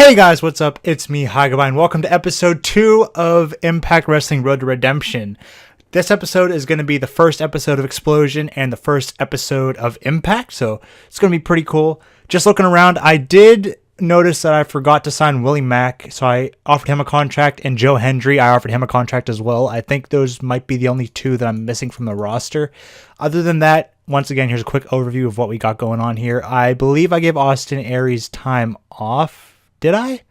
Hey guys, what's up? It's me, Hagabah, and welcome to episode 2 of Impact Wrestling Road to Redemption. This episode is going to be the first episode of Explosion and the first episode of Impact, so it's going to be pretty cool. Just looking around, I did notice that I forgot to sign Willie Mack, so I offered him a contract, and Joe Hendry, I offered him a contract as well. I think those might be the only two that I'm missing from the roster. Other than that, once again, here's a quick overview of what we got going on here. I believe I gave Austin Aries time off. Did I?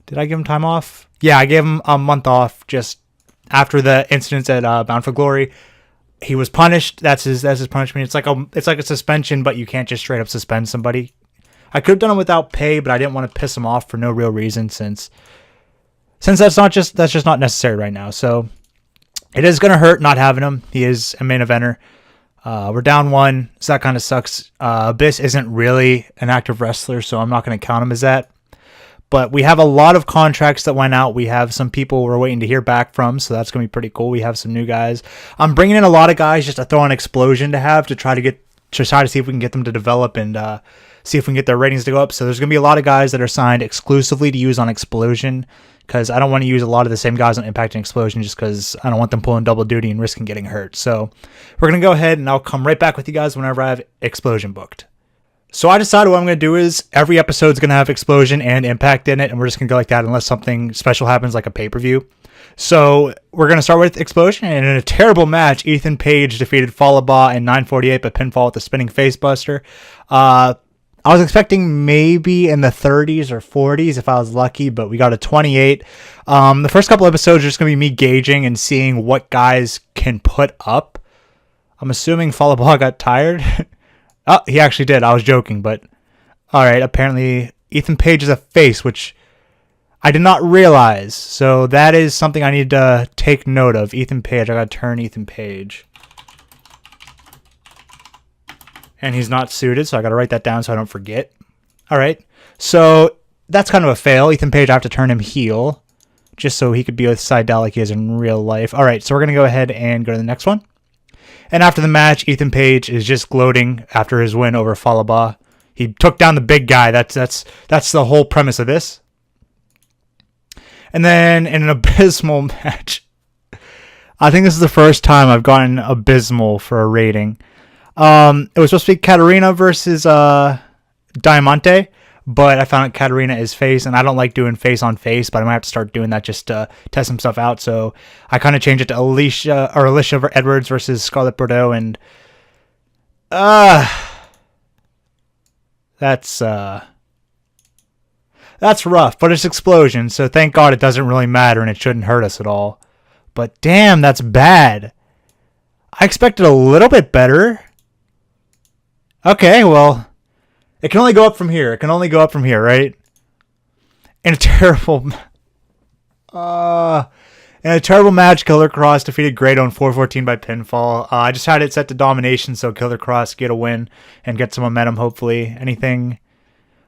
Did I give him time off? Yeah, I gave him a month off just after the incidents at Bound for Glory. He was punished. That's his punishment. It's like a suspension, but you can't just straight up suspend somebody. I could have done it without pay, but I didn't want to piss him off for no real reason since that's just not necessary right now. So it is gonna hurt not having him. He is a main eventer. We're down 1, so that kind of sucks. Abyss isn't really an active wrestler, so I'm not going to count him as that. But we have a lot of contracts that went out. We have some people we're waiting to hear back from, so that's going to be pretty cool. We have some new guys. I'm bringing in a lot of guys just to throw an Explosion to try to see if we can get them to develop and see if we can get their ratings to go up. So there's going to be a lot of guys that are signed exclusively to use on Explosion, because I don't want to use a lot of the same guys on Impact and Explosion just because I don't want them pulling double duty and risking getting hurt. So we're going to go ahead and I'll come right back with you guys whenever I have Explosion booked. So I decided what I'm going to do is every episode is going to have Explosion and Impact in it, and we're just going to go like that unless something special happens like a pay-per-view. So we're going to start with Explosion, and in a terrible match, Ethan Page defeated Fallible in 9:48 by pinfall with the spinning facebuster. I was expecting maybe in the 30s or 40s if I was lucky, but we got a 28. The first couple episodes are just going to be me gauging and seeing what guys can put up. I'm assuming Fallible got tired. Oh, he actually did. I was joking, but alright, apparently Ethan Page is a face, which I did not realize. So that is something I need to take note of. Ethan Page, I got to turn Ethan Page. And he's not suited, so I got to write that down so I don't forget. All right, so that's kind of a fail. Ethan Page, I have to turn him heel, just so he could be with Seidel like he is in real life. All right, so we're going to go ahead and go to the next one. And after the match, Ethan Page is just gloating after his win over Fallible. He took down the big guy. That's the whole premise of this. And then in an abysmal match, I think this is the first time I've gotten abysmal for a rating. It was supposed to be Katarina versus Diamante, but I found out Katarina is face, and I don't like doing face on face, but I might have to start doing that just to test some stuff out. So I kind of changed it to Alicia Edwards versus Scarlett Bordeaux, and that's rough, but it's Explosion, so thank God it doesn't really matter and it shouldn't hurt us at all. But damn, that's bad. I expected a little bit better. Okay, well, it can only go up from here. It can only go up from here, right? In a terrible match, Killer Cross defeated Grado in 4:14 by pinfall. I just had it set to domination, so Killer Cross get a win and get some momentum, hopefully. Anything?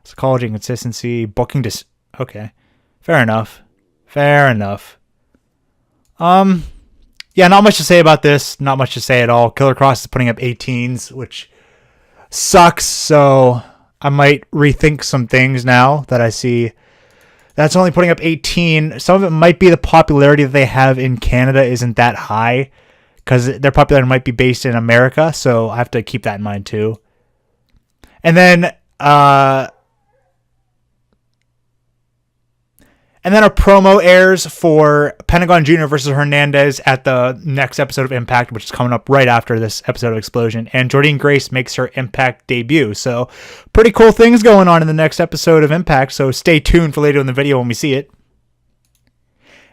Psychology and consistency. Booking okay. Fair enough. Yeah, not much to say about this. Not much to say at all. Killer Cross is putting up 18s, which sucks, so I might rethink some things now that I see that's only putting up 18. Some of it might be the popularity that they have in Canada isn't that high, because their popularity might be based in America, so I have to keep that in mind too. And then a promo airs for Pentagon Jr. versus Hernandez at the next episode of Impact, which is coming up right after this episode of Explosion. And Jordynne Grace makes her Impact debut. So pretty cool things going on in the next episode of Impact. So stay tuned for later in the video when we see it.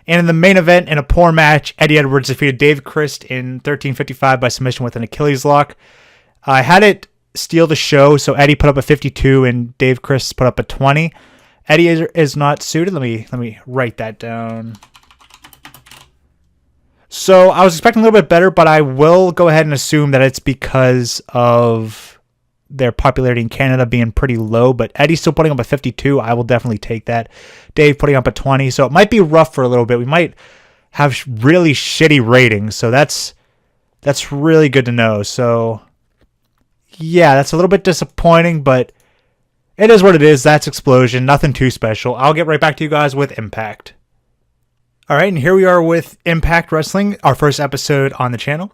And in the main event, in a poor match, Eddie Edwards defeated Dave Christ in 13:55 by submission with an Achilles lock. I had it steal the show, so Eddie put up a 52 and Dave Christ put up a 20. Eddie is not suited. Let me write that down. So I was expecting a little bit better, but I will go ahead and assume that it's because of their popularity in Canada being pretty low. But Eddie's still putting up a 52. I will definitely take that. Dave putting up a 20. So it might be rough for a little bit. We might have really shitty ratings. So that's really good to know. So yeah, that's a little bit disappointing, but it is what it is. That's Explosion. Nothing too special. I'll get right back to you guys with Impact. All right, and here we are with Impact Wrestling, our first episode on the channel.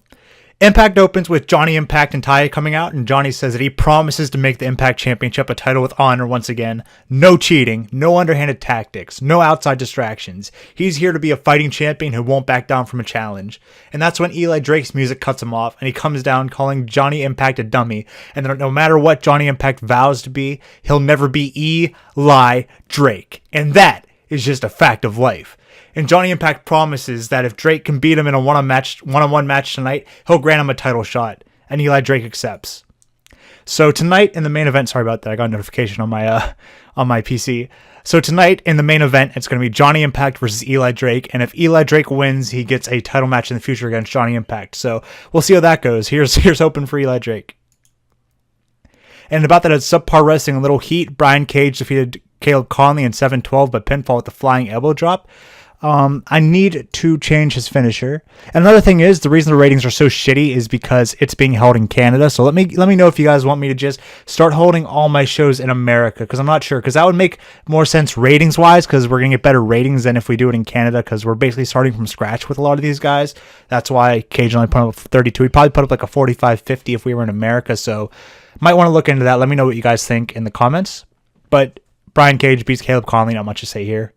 Impact opens with Johnny Impact and Taya coming out, and Johnny says that he promises to make the Impact Championship a title with honor once again. No cheating, no underhanded tactics, no outside distractions. He's here to be a fighting champion who won't back down from a challenge. And that's when Eli Drake's music cuts him off, and he comes down calling Johnny Impact a dummy, and that no matter what Johnny Impact vows to be, he'll never be Eli Drake. And that is just a fact of life. And Johnny Impact promises that if Drake can beat him in a one-on-one match tonight, he'll grant him a title shot. And Eli Drake accepts. So tonight in the main event, sorry about that, I got a notification on my PC. So tonight in the main event, it's going to be Johnny Impact versus Eli Drake. And if Eli Drake wins, he gets a title match in the future against Johnny Impact. So we'll see how that goes. Here's hoping for Eli Drake. And about that, it's subpar wrestling, a little heat. Brian Cage defeated Caleb Conley in 7-12 by pinfall with the flying elbow drop. I need to change his finisher. And another thing is, the reason the ratings are so shitty is because it's being held in Canada. So let me know if you guys want me to just start holding all my shows in America, because I'm not sure, because that would make more sense ratings wise, because we're gonna get better ratings than if we do it in Canada, because we're basically starting from scratch with a lot of these guys. That's why Cage only put up 32. He'd probably put up like a 45-50 if we were in America. So might want to look into that. Let me know what you guys think in the comments. But Brian Cage beats Caleb Conley. Not much to say here.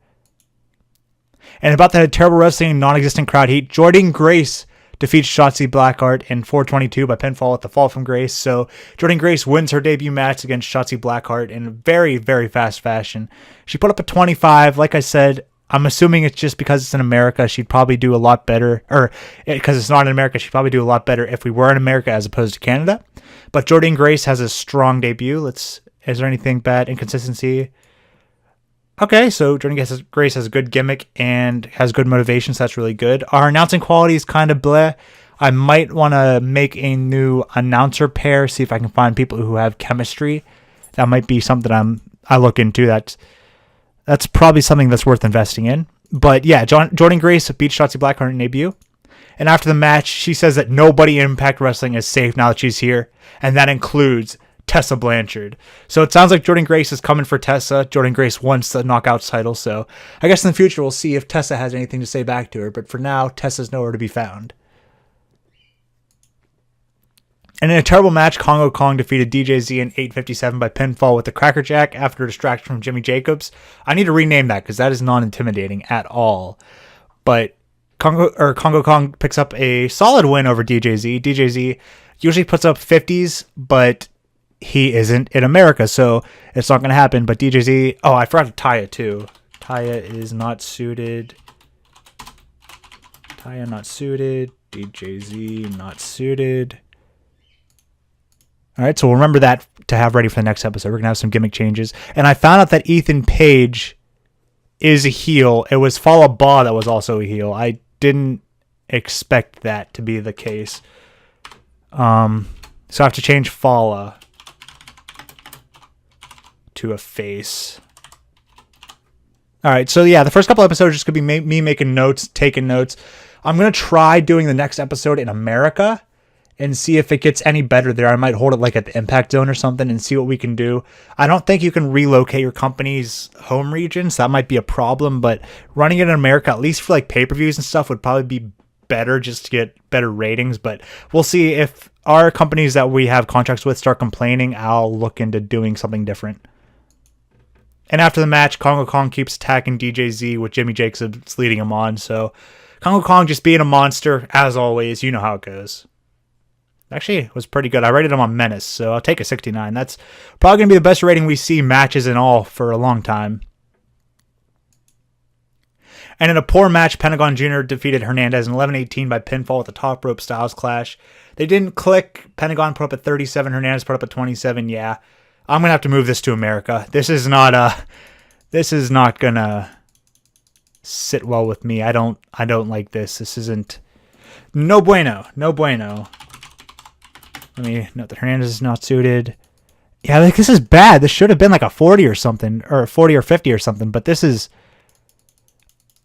And about that terrible wrestling, non-existent crowd heat, Jordynne Grace defeats Shotzi Blackheart in 422 by pinfall at the fall from Grace. So Jordynne Grace wins her debut match against Shotzi Blackheart in very, very fast fashion. She put up a 25. Like I said, I'm assuming it's just because it's in America. She'd probably do a lot better, or because it's not in America, she'd probably do a lot better if we were in America as opposed to Canada. But Jordynne Grace has a strong debut. Is there anything bad? Inconsistency? Okay, so Jordynne Grace has a good gimmick and has good motivation, so that's really good. Our announcing quality is kind of bleh. I might want to make a new announcer pair, see if I can find people who have chemistry. That might be something I look into. That's probably something that's worth investing in. But yeah, Jordynne Grace beat Shotzi Blackheart in debut. And after the match, she says that nobody in Impact Wrestling is safe now that she's here, and that includes Tessa Blanchard. So it sounds like Jordynne Grace is coming for Tessa. Jordynne Grace wants the Knockouts title, so I guess in the future we'll see if Tessa has anything to say back to her, but for now, Tessa's nowhere to be found. And in a terrible match, Kongo Kong defeated DJZ in 8:57 by pinfall with the Cracker Jack after a distraction from Jimmy Jacobs. I need to rename that because that is not intimidating at all. But Kongo Kong picks up a solid win over DJZ. DJZ usually puts up 50s, but he isn't in America, so it's not going to happen. But DJZ... Oh, I forgot Taya, too. Taya is not suited. Taya not suited. DJZ not suited. All right, so we'll remember that to have ready for the next episode. We're going to have some gimmick changes. And I found out that Ethan Page is a heel. It was Fallible that was also a heel. I didn't expect that to be the case. So I have to change Falla to a face. All right, so yeah, the first couple episodes are just gonna be me making notes, taking notes. I'm gonna try doing the next episode in America and see if it gets any better there. I might hold it like at the Impact Zone or something and see what we can do. I don't think you can relocate your company's home regions. That might be a problem, but running it in America, at least for like pay-per-views and stuff, would probably be better just to get better ratings. But we'll see. If our companies that we have contracts with start complaining, I'll look into doing something different. And after the match, Kongo Kong keeps attacking DJZ with Jimmy Jacobs leading him on. So Kongo Kong just being a monster, as always. You know how it goes. Actually, it was pretty good. I rated him on Menace, so I'll take a 69. That's probably going to be the best rating we see matches in all for a long time. And in a poor match, Pentagon Jr. defeated Hernandez in 11-18 by pinfall with a top rope Styles Clash. They didn't click. Pentagon put up at 37. Hernandez put up at 27. Yeah. I'm going to have to move this to America. This is not going to sit well with me. I don't like this. This isn't no bueno. No bueno. Let me note that Hernandez is not suited. Yeah, like this is bad. This should have been like a 40 or something, or 40 or 50 or something, but this is...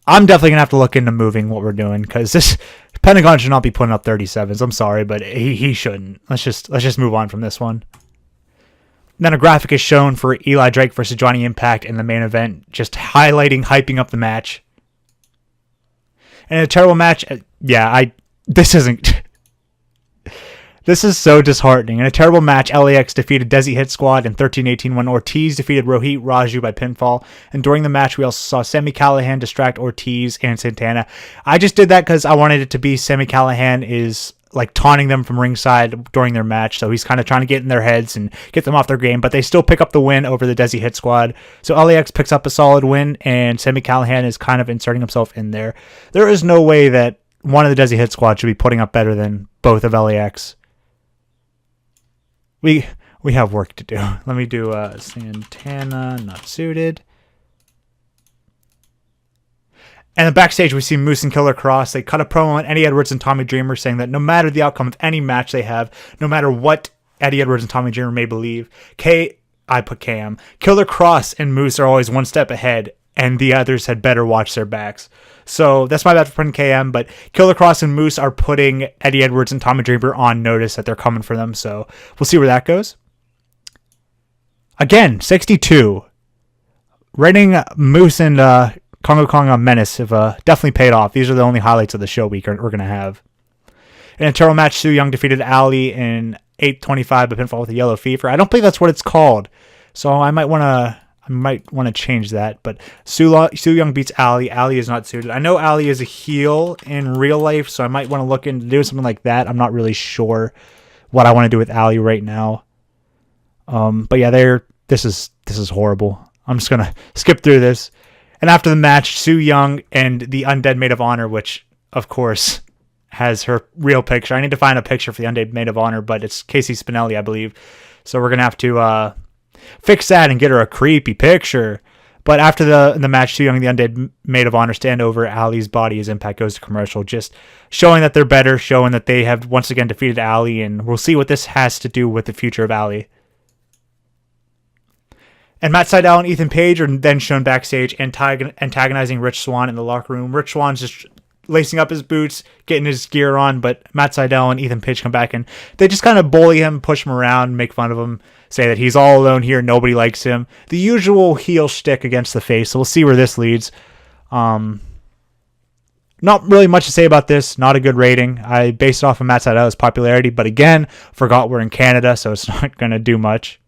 I'm definitely going to have to look into moving what we're doing, because this Pentagon should not be putting up 37s. I'm sorry, but he shouldn't. Let's just move on from this one. Then a graphic is shown for Eli Drake versus Johnny Impact in the main event, just hyping up the match. And a terrible match. This isn't. This is so disheartening. In a terrible match, LAX defeated Desi Hit Squad in 13-18 when Ortiz defeated Rohit Raju by pinfall. And during the match, we also saw Sami Callihan distract Ortiz and Santana. I just did that because I wanted it to be Sami Callihan is like taunting them from ringside during their match. So he's kind of trying to get in their heads and get them off their game. But they still pick up the win over the Desi Hit Squad. So LAX picks up a solid win, and Sami Callihan is kind of inserting himself in there. There is no way that one of the Desi Hit Squad should be putting up better than both of LAX. We have work to do. Let me do Santana, not suited. And then backstage, we see Moose and Killer Cross. They cut a promo on Eddie Edwards and Tommy Dreamer saying that no matter the outcome of any match they have, no matter what Eddie Edwards and Tommy Dreamer may believe, I put KM, Killer Cross and Moose are always one step ahead, and the others had better watch their backs. So that's my bad for putting KM, but Killer Cross and Moose are putting Eddie Edwards and Tommy Dreamer on notice that they're coming for them. So we'll see where that goes. Again, 62. Rating Moose and Kongo Kong on Menace have definitely paid off. These are the only highlights of the show we're going to have. In a terrible match, Sooyoung defeated Ali in 8:25 by pinfall with a yellow fever. I don't think that's what it's called, so I might want to change that. But Sooyoung beats Ali. Ali is not suited. I know Ali is a heel in real life, so I might want to look into doing something like that. I'm not really sure what I want to do with Ali right now. But yeah, this is horrible. I'm just gonna skip through this. And after the match, Sooyoung and the Undead Maid of Honor, which of course has her real picture. I need to find a picture for the Undead Maid of Honor, but it's Casey Spinelli, I believe. So we're gonna have to fix that and get her a creepy picture. But after the match, Sooyoung and the Undead Maid of Honor stand over Ali's body as Impact goes to commercial, just showing that they're better, showing that they have once again defeated Ali, and we'll see what this has to do with the future of Ali. And Matt Sydal and Ethan Page are then shown backstage antagonizing Rich Swann in the locker room. Rich Swann's just lacing up his boots, getting his gear on, but Matt Sydal and Ethan Page come back and they just kind of bully him, push him around, make fun of him, say that he's all alone here, nobody likes him. The usual heel shtick against the face, so we'll see where this leads. Not really much to say about this, not a good rating. I based it off of Matt Sydal's popularity, but again, forgot we're in Canada, so it's not going to do much.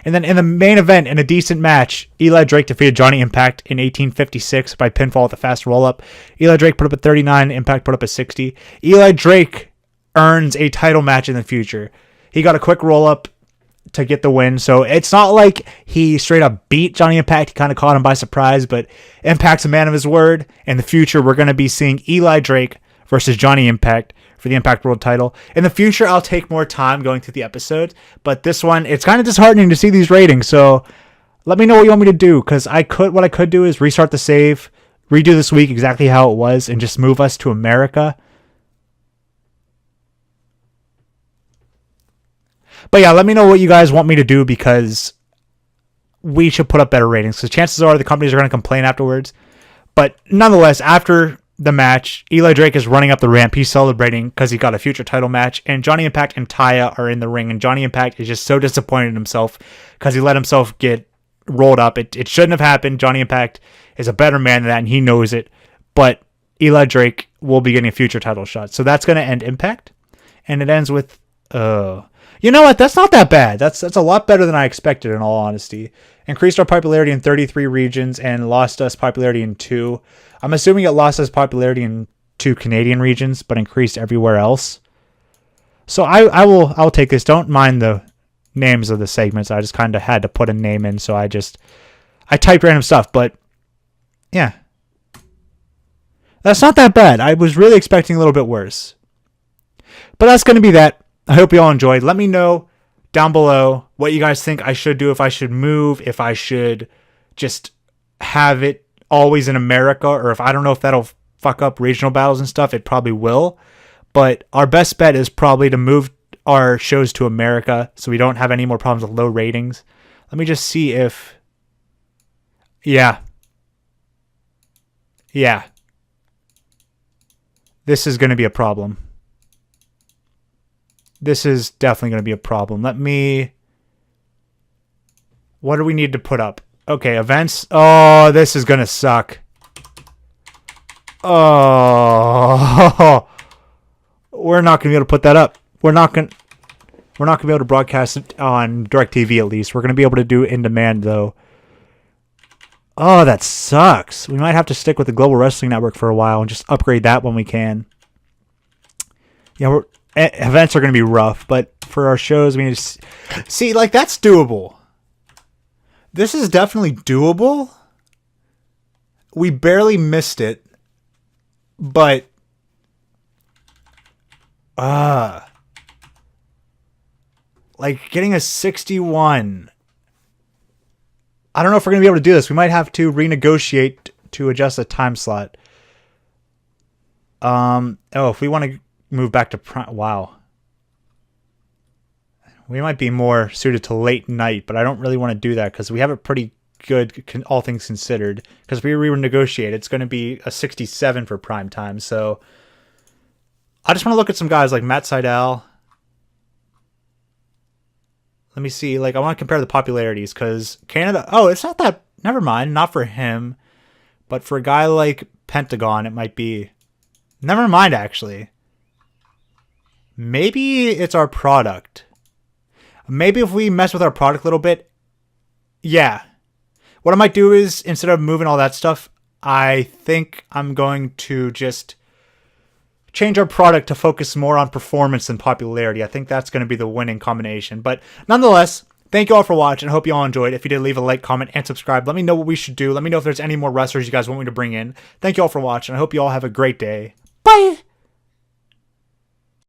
And then in the main event, in a decent match, Eli Drake defeated Johnny Impact in 1856 by pinfall with a fast roll-up. Eli Drake put up a 39, Impact put up a 60. Eli Drake earns a title match in the future. He got a quick roll-up to get the win, so it's not like he straight up beat Johnny Impact. He kind of caught him by surprise, but Impact's a man of his word. In the future, we're going to be seeing Eli Drake versus Johnny Impact for the Impact World title. In the future, I'll take more time going through the episodes, but this one, it's kind of disheartening to see these ratings, so let me know what you want me to do, because what I could do is restart the save, redo this week exactly how it was, and just move us to America. But yeah, let me know what you guys want me to do, because we should put up better ratings, because chances are the companies are going to complain afterwards. But nonetheless, after the match, Eli Drake is running up the ramp. He's celebrating because he got a future title match, and Johnny Impact and Taya are in the ring, and Johnny Impact is just so disappointed in himself because he let himself get rolled up. It shouldn't have happened. Johnny Impact is a better man than that, and he knows it, but Eli Drake will be getting a future title shot. So that's going to end Impact, and it ends with you know what? That's not that bad. That's a lot better than I expected, in all honesty. Increased our popularity in 33 regions and lost us popularity in 2. I'm assuming it lost us popularity in 2 Canadian regions, but increased everywhere else. So I'll take this. Don't mind the names of the segments. I just kind of had to put a name in, so I typed random stuff. But yeah, that's not that bad. I was really expecting a little bit worse. But that's going to be that. I hope you all enjoyed. Let me know down below what you guys think I should do, if I should move, if I should just have it always in America, or if I don't know if that'll fuck up regional battles and stuff. It probably will. But our best bet is probably to move our shows to America so we don't have any more problems with low ratings. Let me just see if... Yeah. This is going to be a problem. This is definitely going to be a problem. Let me What do we need to put up? Okay, events. Oh, this is gonna suck. Oh, we're not gonna be able to put that up. We're not gonna be able to broadcast it on DirecTV at least. We're gonna be able to do it in demand though. Oh, that sucks. We might have to stick with the Global Wrestling Network for a while and just upgrade that when we can. Yeah, events are going to be rough, but for our shows, we need to see, like, that's doable. This is definitely doable. We barely missed it, but like getting a 61. I don't know if we're going to be able to do this. We might have to renegotiate to adjust the time slot. If we want to move back to prime, wow. We might be more suited to late night, but I don't really want to do that because we have it pretty good, all things considered. Because if we renegotiate, it's going to be a 67 for prime time. So I just want to look at some guys like Matt Sydal. Let me see. Like, I want to compare the popularities because Canada. Oh, it's not that. Never mind. Not for him. But for a guy like Pentagon, it might be. Never mind, actually. Maybe it's our product. Maybe if we mess with our product a little bit. Yeah. What I might do is, instead of moving all that stuff, I think I'm going to just change our product to focus more on performance than popularity. I think that's going to be the winning combination. But nonetheless, thank you all for watching. I hope you all enjoyed. If you did, leave a like, comment, and subscribe. Let me know what we should do. Let me know if there's any more wrestlers you guys want me to bring in. Thank you all for watching. I hope you all have a great day. Bye!